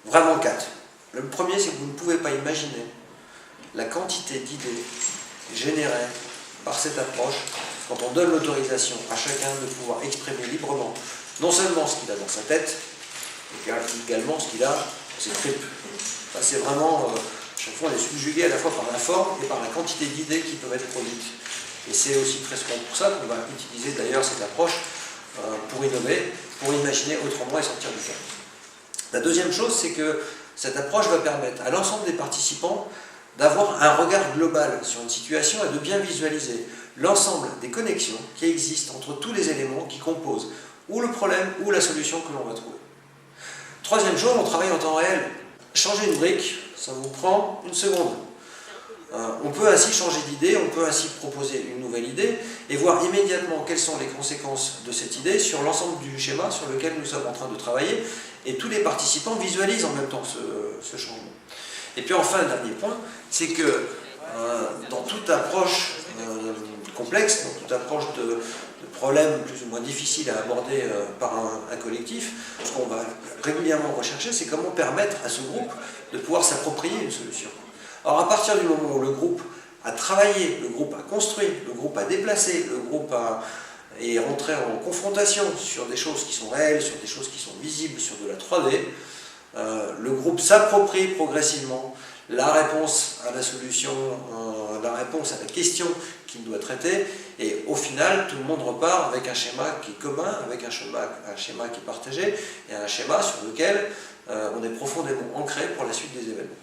Vraiment 4. Le premier, c'est que vous ne pouvez pas imaginer la quantité d'idées générées par cette approche quand on donne l'autorisation à chacun de pouvoir exprimer librement non seulement ce qu'il a dans sa tête, mais également ce qu'il a dans ses tripes. Ça, c'est vraiment, chaque fois, on est subjugué à la fois par la forme et par la quantité d'idées qui peuvent être produites. Et c'est aussi très souvent pour ça qu'on va utiliser d'ailleurs cette approche pour innover, pour imaginer autrement et sortir du cadre. La deuxième chose, c'est que cette approche va permettre à l'ensemble des participants d'avoir un regard global sur une situation et de bien visualiser l'ensemble des connexions qui existent entre tous les éléments qui composent ou le problème ou la solution que l'on va trouver. Troisième chose, on travaille en temps réel. Changer une brique, ça vous prend une seconde. On peut ainsi changer d'idée, on peut ainsi proposer une nouvelle idée et voir immédiatement quelles sont les conséquences de cette idée sur l'ensemble du schéma sur lequel nous sommes en train de travailler, et tous les participants visualisent en même temps ce changement. Et puis enfin, le dernier point, c'est que dans toute approche complexe, dans toute approche de problèmes plus ou moins difficiles à aborder par un collectif, ce qu'on va régulièrement rechercher, c'est comment permettre à ce groupe de pouvoir s'approprier une solution. Alors à partir du moment où le groupe a travaillé, le groupe a construit, le groupe a déplacé, le groupe est rentré en confrontation sur des choses qui sont réelles, sur des choses qui sont visibles, sur de la 3D, le groupe s'approprie progressivement la réponse à la solution, la réponse à la question qu'il doit traiter, et au final, tout le monde repart avec un schéma qui est commun, avec un schéma qui est partagé, et un schéma sur lequel on est profondément ancré pour la suite des événements.